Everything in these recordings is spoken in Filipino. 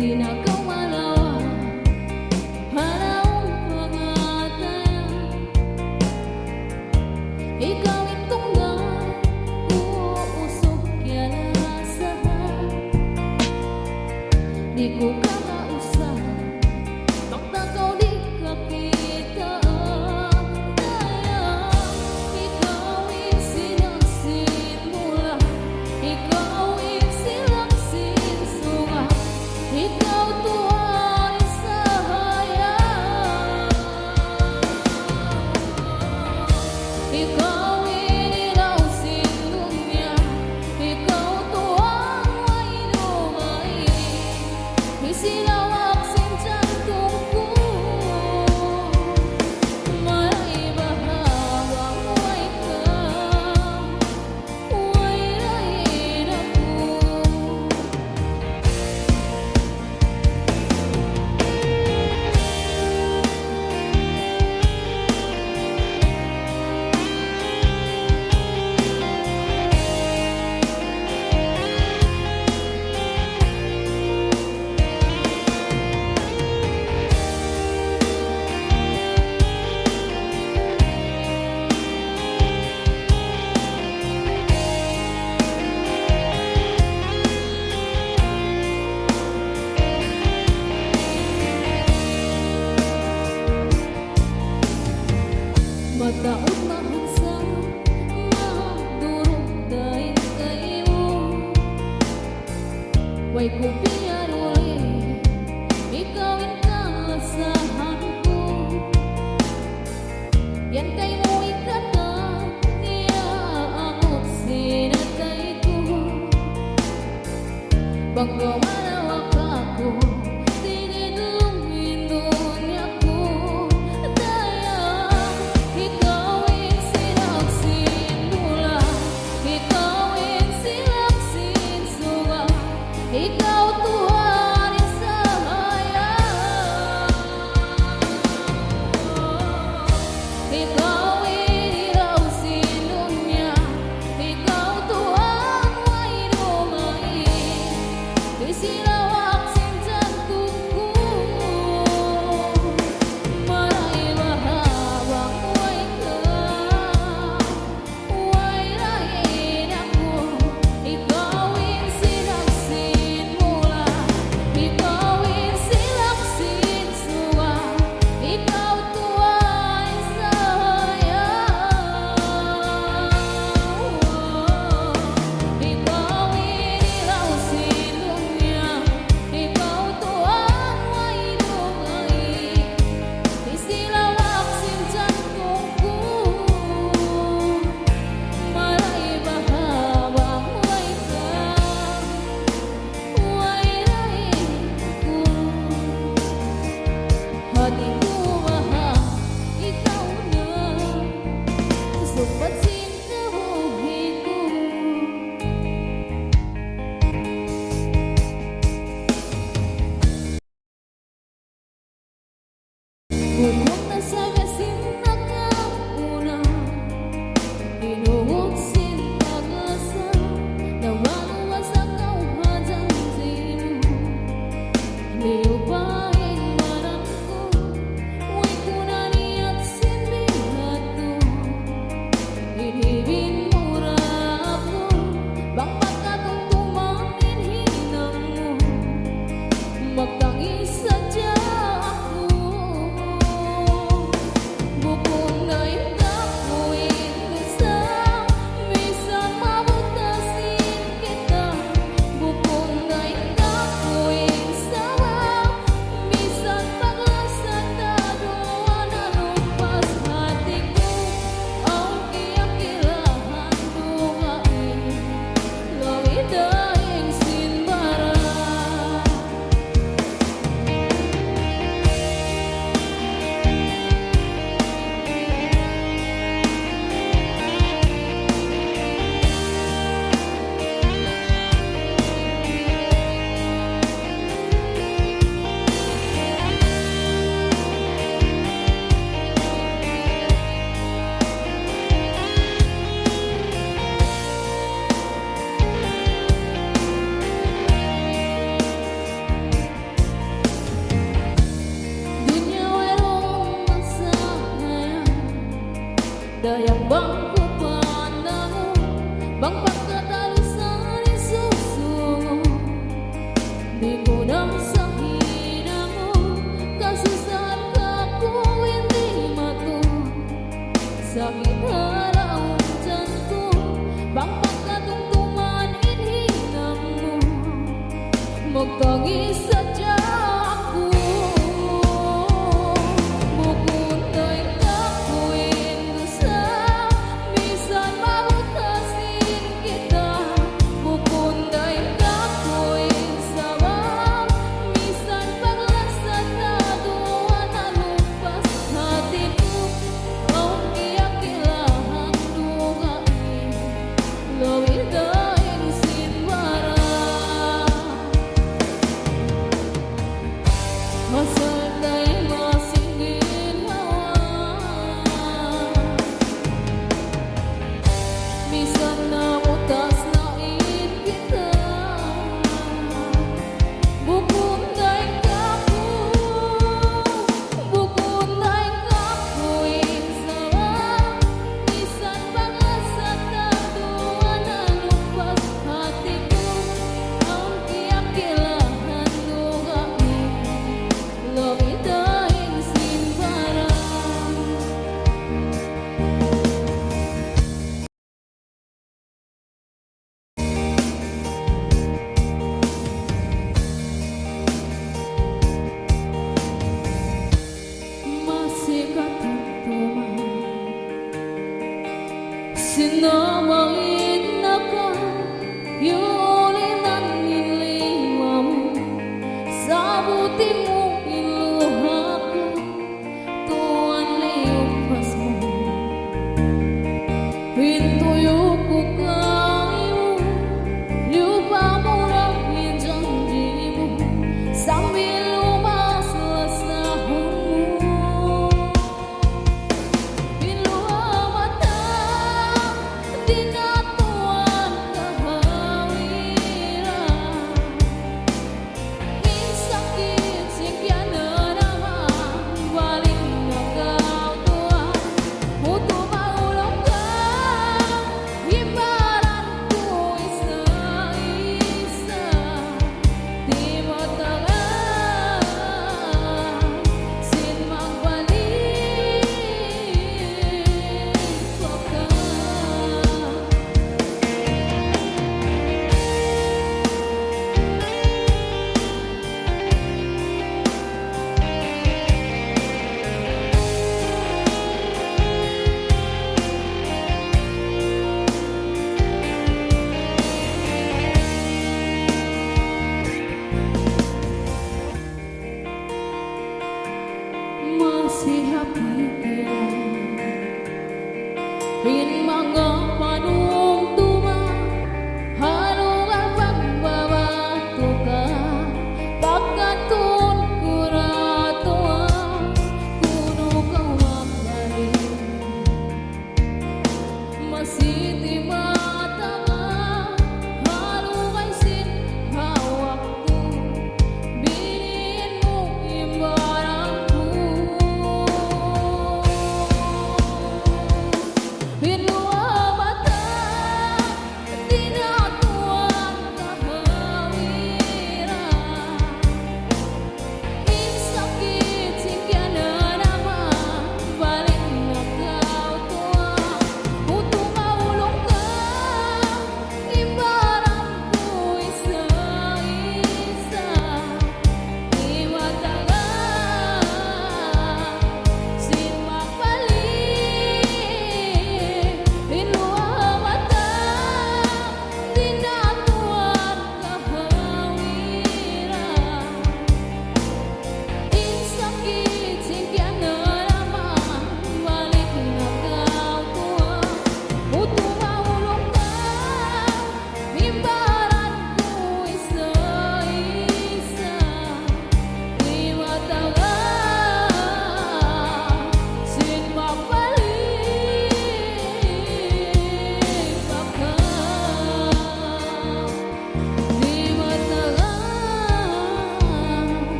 di na kau malawa panahong pangataya. Ikaw ang tunggal uusok yan asahan. Di ko ka mausap bakta kau di ka kita. Daya ikaw ang sinagsimula, ikaw ang sinagsisunga, ikaw tuwa'y sahaya. Ikaw inilaw sinunya, ikaw tuwang may lumairi, isinawak sin jantungku. May bahawang may ka, may lain ako.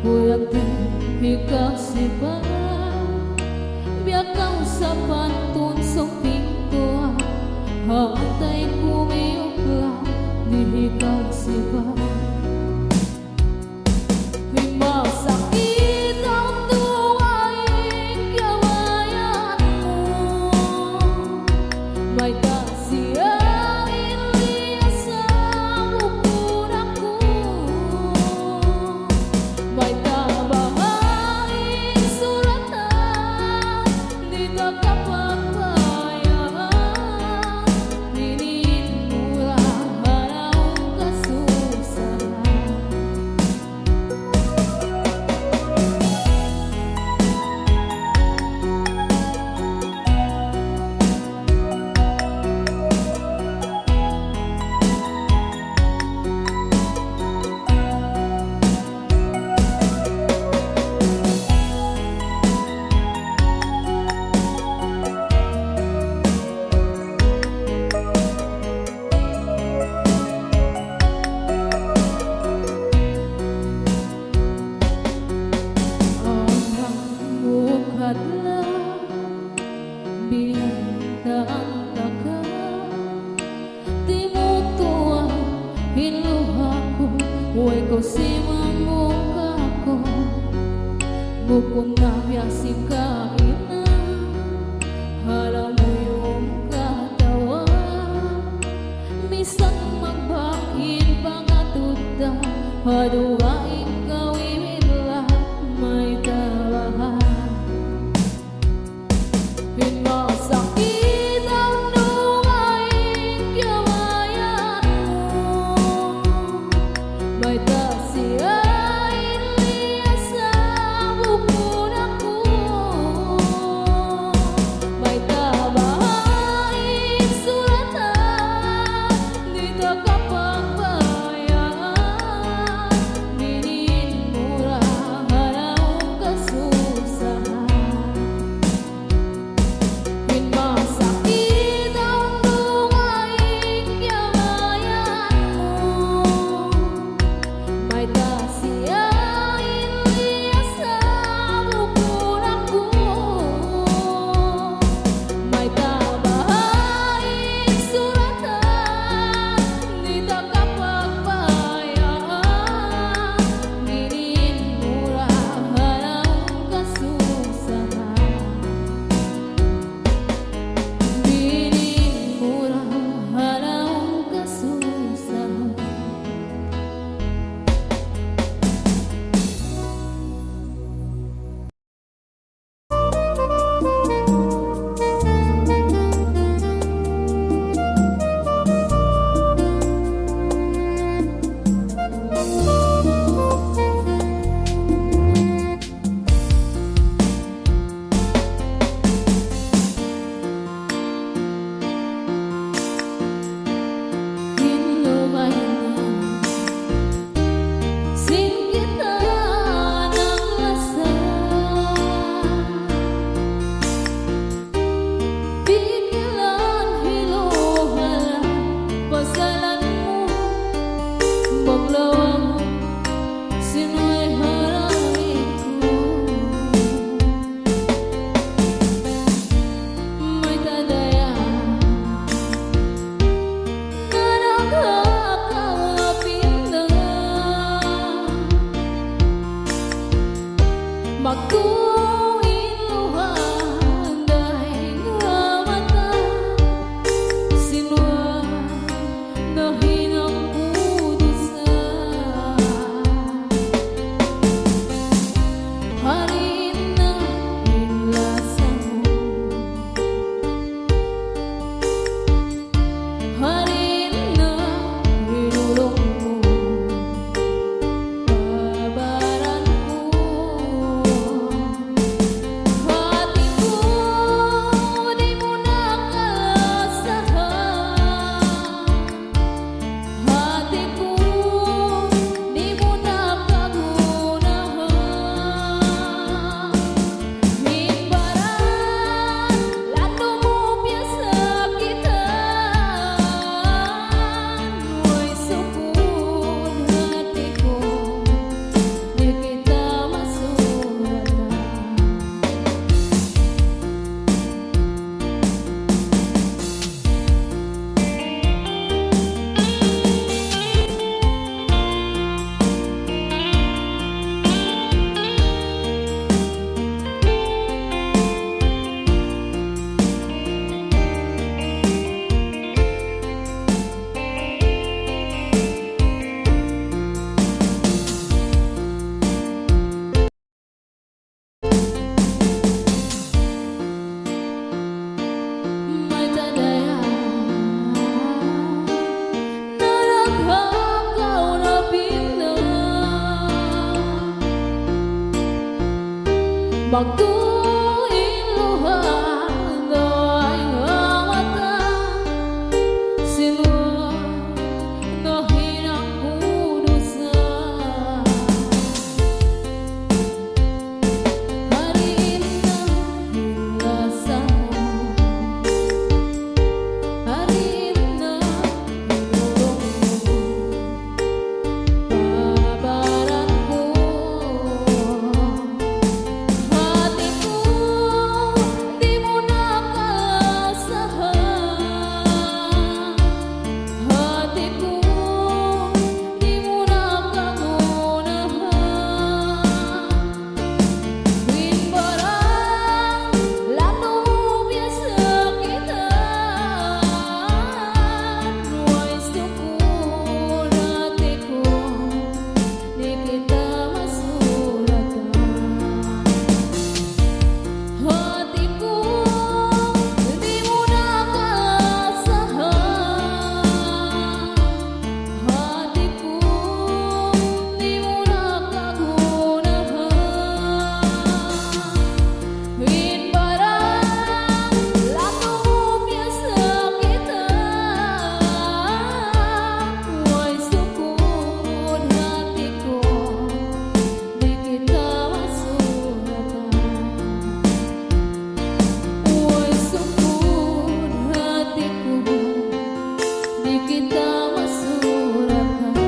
Kuyak ikaw si ba biya kang sa pantun soping ko hatay kumiyok ka di ikaw si ba masakit ang duwaing kawayan mo may tasiyain liya sa bukod ako may tabahaing suratan di ka kapagbayaan dinin mula haraw kasusahan huwag ko si mamuka ko bukong na biyasin kain na halam mo yung katawan misang magbakin pangatuda haduain kawin lang may tabahan pinasakit ang duwaing kawayan mo may tasiyain liya sa bukod ako may tabahaing suratan di ka kapagbayaan dinin mura haraw kasusahan pinasakit ang duwaing kawayan mo may tasiyain liya sa bukod ako may tabahaing suratan di ka kapagbayaan dinin mura haraw kasusahan dinin mura haraw kasusahan hinlumay na singkitan ang lasa biglang hiluhala pasalan mo maglawang sino'y harangin ko may tadaya na nakakapinda magtuwin luhan dahil nga mata sinwa na hinang pudusa harin na inlasan mo harin na hinulong mo babaran ko Magtuin luhan ay mata sila dahil ang kudusa harin na hinlasa mo harin na hinulong mo babaran ko hati ko di mo nakasahan hati ko di mo nakagunahan win barang lato biasa kita wais tukun hati ko di kita masuratan hatiku di mo nakasahan hatiku di mo nakagunahan win barang lato biasa kita wais tukun hatiku di kita masuratan Uy, sukun hatiku di kita masuratan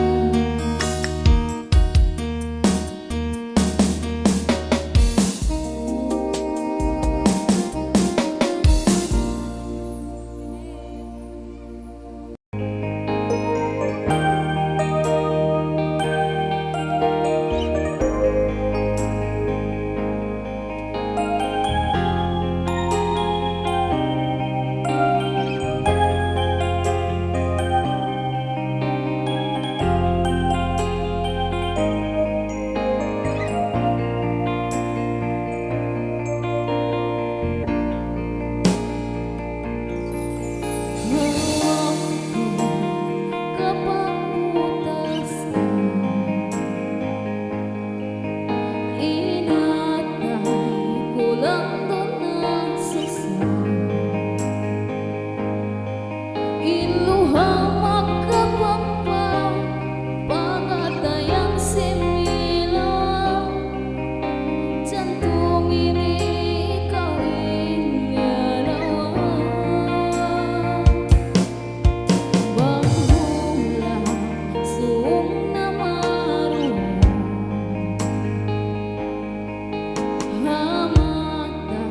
Jantung ini kawin Bangula sung namaru hamata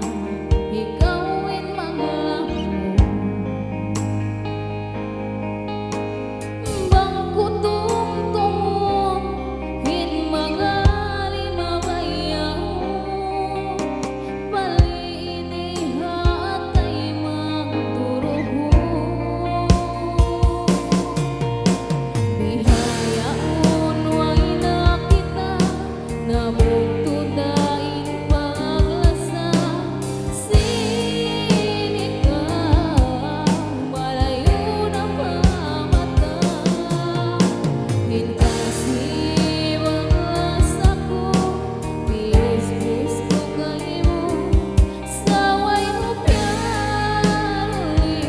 ikawin maglamu bangku tungtung hin magali mabayaw bali ini hatay magturuho bihayaon way nakita nabugtudain paglasa sinig ka malayo na pamata hinkasiwang lasa ko bis-bis ko kayo saway mo piyaruli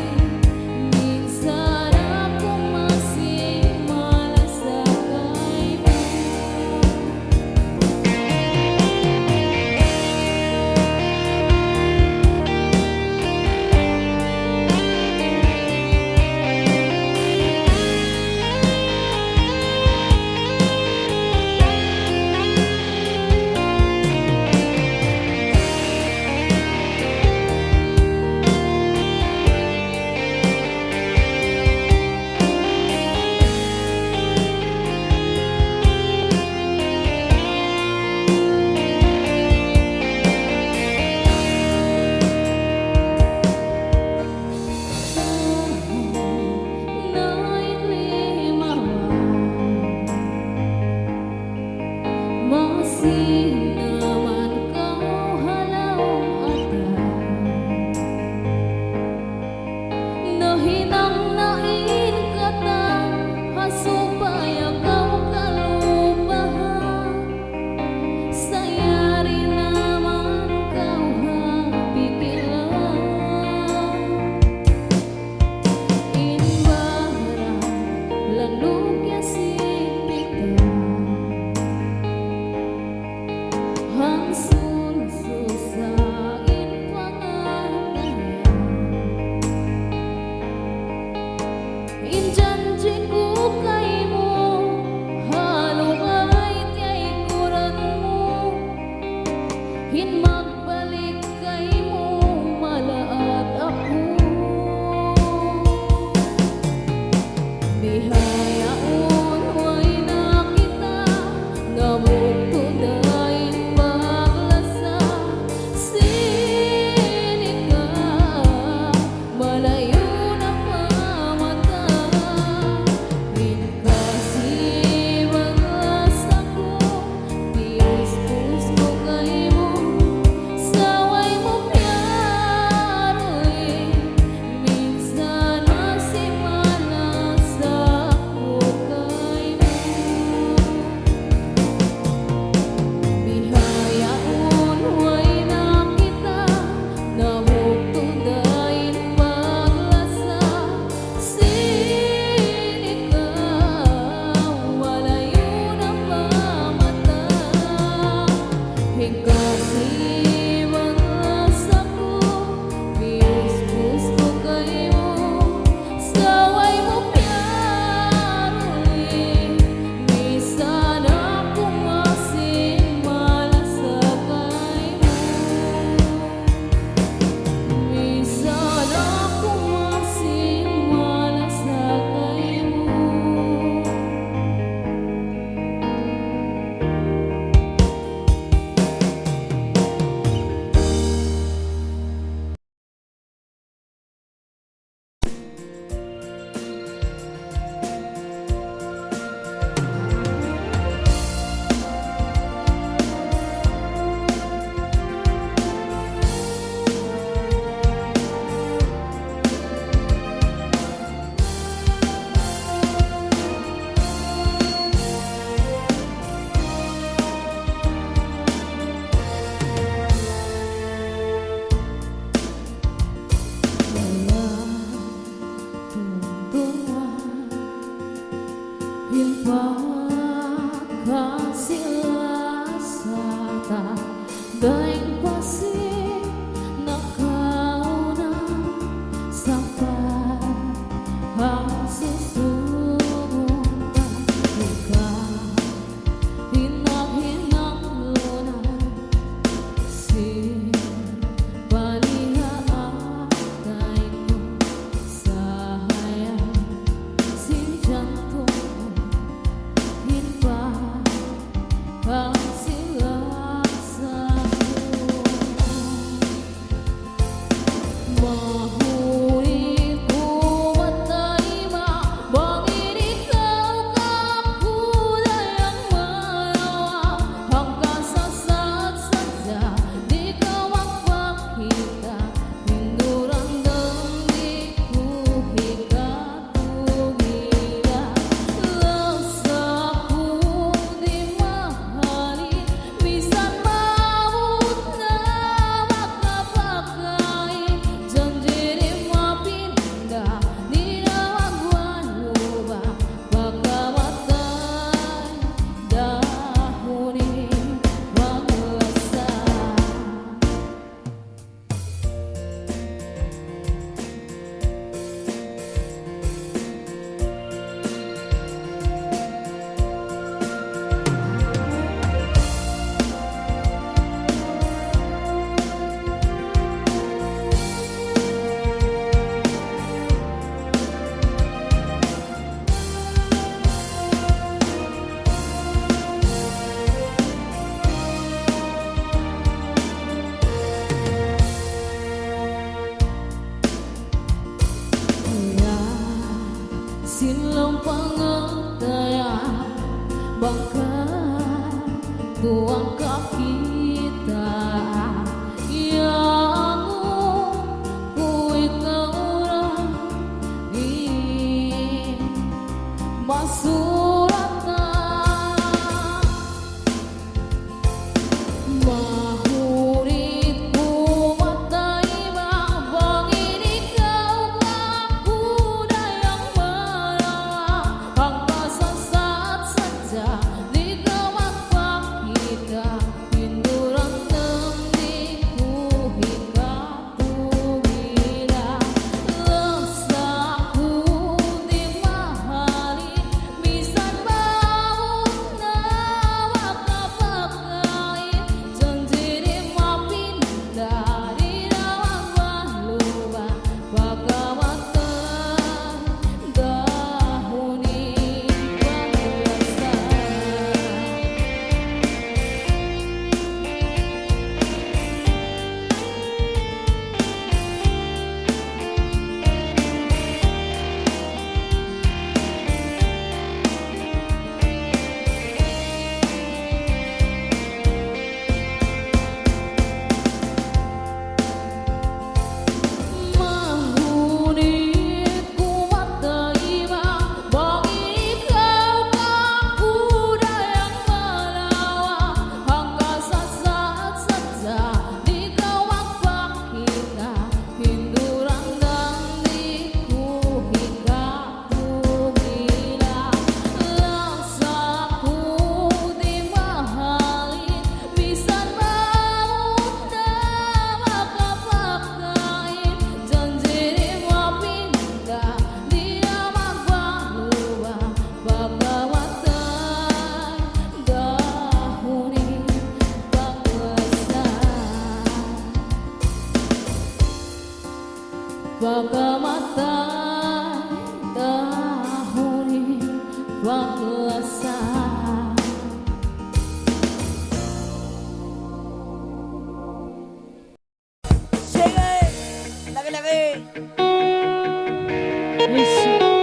minsan ako masih malasakay mo masih naman kau halau ata nahinang nain kata supaya kau kalupahan sayari naman ang sususain panganaya. Injanji ko kay mo, halungay tiyay kuran mo, hinmagbalik kay mo, malaat ako. Bihayaon way nakita, namugtudain paglasa, sinig ka, malayo na pamata. Hinkasiwag lasa ko, pius-pus ko kay mo, saway mo piyaroy, minsan masimala sa ko kay mo. Bihayaon way nakita, namugtudain paglasa, sinig ka, walayo na pamata. Hingkasiwag lasa ko, pius-pus ko kay mo, saway mo piyaroy, minsan ako masimala sa kay mo. Minsan ako masimala sa kay mo. Daing pasig nakauna sampai ang susunod. Ikaw hinang-hinang lunan, si balihaan tayo sa hayang si jantung hinpa ang sila sa mahuli ko matayma, bangin ikaw kakulay ang malawa, hanggang sa sadya di ka magpakita, hinurandang di ko higatugila. Lasa ko di mahalin, minsan maabot na makapagkain, janji di mapinda, di na magwaluba, pagkamatay dahunin maglasa. Silang pangataya, baka tuang kakita, yang kuwi kaurang masulatan. Mahurit ko matayma, bangin ikaw kakulay ang malawa, hanggang sa sadya di ka magpakita,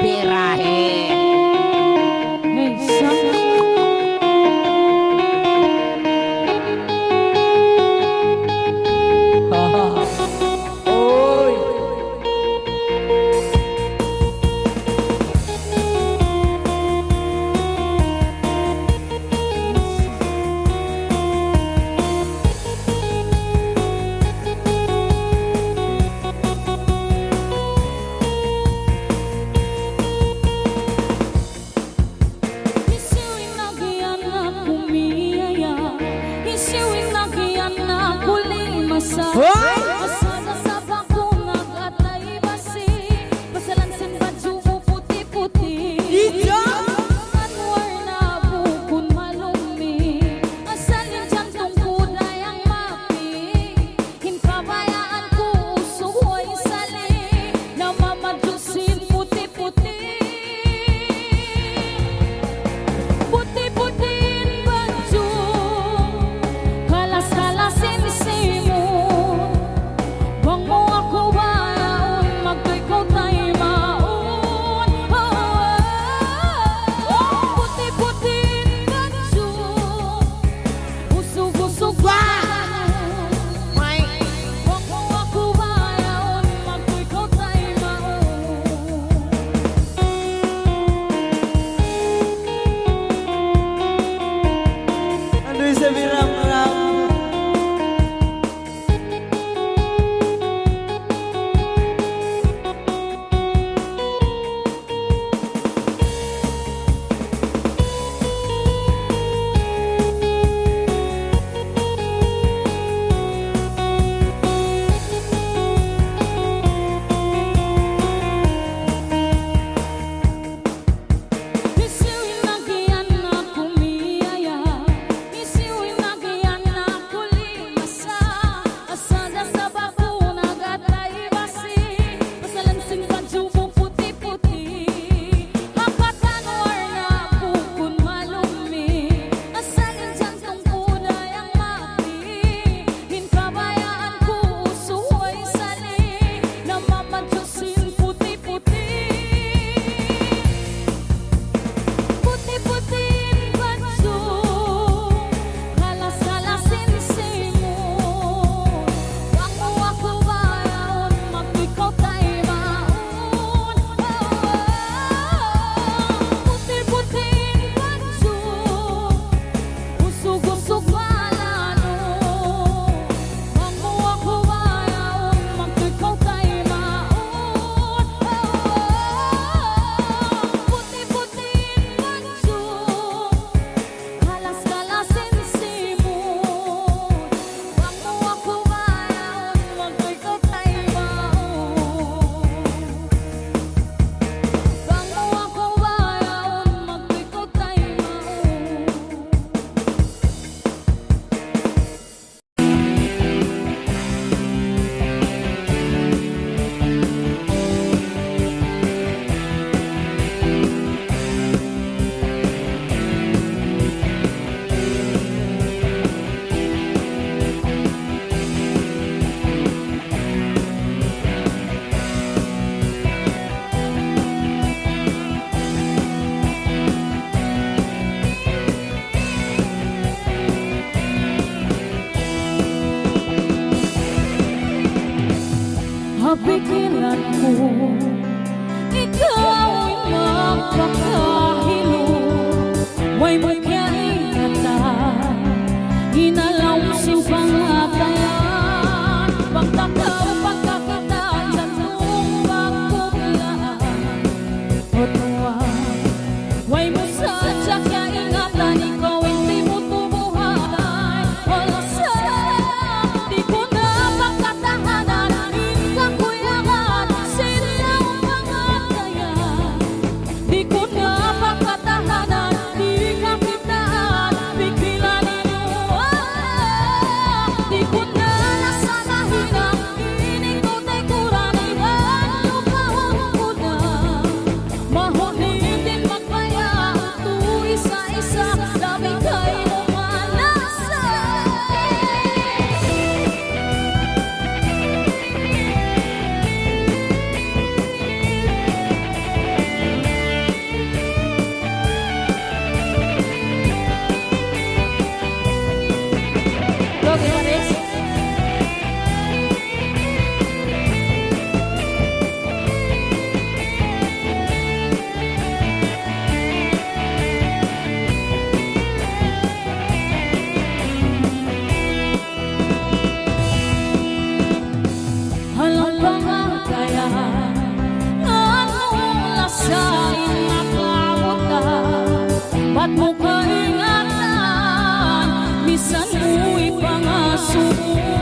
Birahe. Oy. Isiwin nagyan na kumiyaya, isiwin nagyan na kulimasa. Hoy! Masada sa bakunag at naibasi, pasalansin baju mo puti-puti. Ija! Anwar na bukon malumi, asal yung jantong kulay ang mapi. Hinkabayaan ko usuhoy sali, na mamadusin puti-puti. Puti-putin baju, kalas-kalasin simon. Wang mo ako bayaon, magkikaw tayo maon. Puti-putin baju, usog-usog bayaon. May Wang mo ako bayaon, magkikaw tayo maon. ano yung sabi ram-ram? Isiwin nagyan na kumiyaya, isiwin nagyan na kulimasa. Asada sa bakunag at naibasi, pasalansing baju mo puti-puti. Makatanwar na bukon malumi, asal yung jantong kulay ang mapi. Hinkabayaan ko usuhoy sali, na mamadyusin puti-puti. Puti-putin baju, kalas-kalasin simon. Wang mo ako bayaon, magkikaw tayo maon. Puti-putin baju, usog-usog malano. Wang mo ako bayaon, magkikaw tayo maon. Puti-putin baju, kalas-kalasin simon. Wang mo ako bayaon, magkikaw tayo maon. Wang mo ako bayaon, magkikaw tayo maon. Habikilan ko, ikaw ay magpakahilo. May magkaingata, inalaw si pangatayan. Pagtakaw, pagkakita, jantong pagkulaan. O tuwa, way mo sadya kaya ingatan, ikaw hindi mo tubuhanan. Wala sana, di ko na pagkatahanan. Ikakuyangan, silang pangatayan. Di ko na pagkatahanan, di kakitaan, bigla ninyo. puso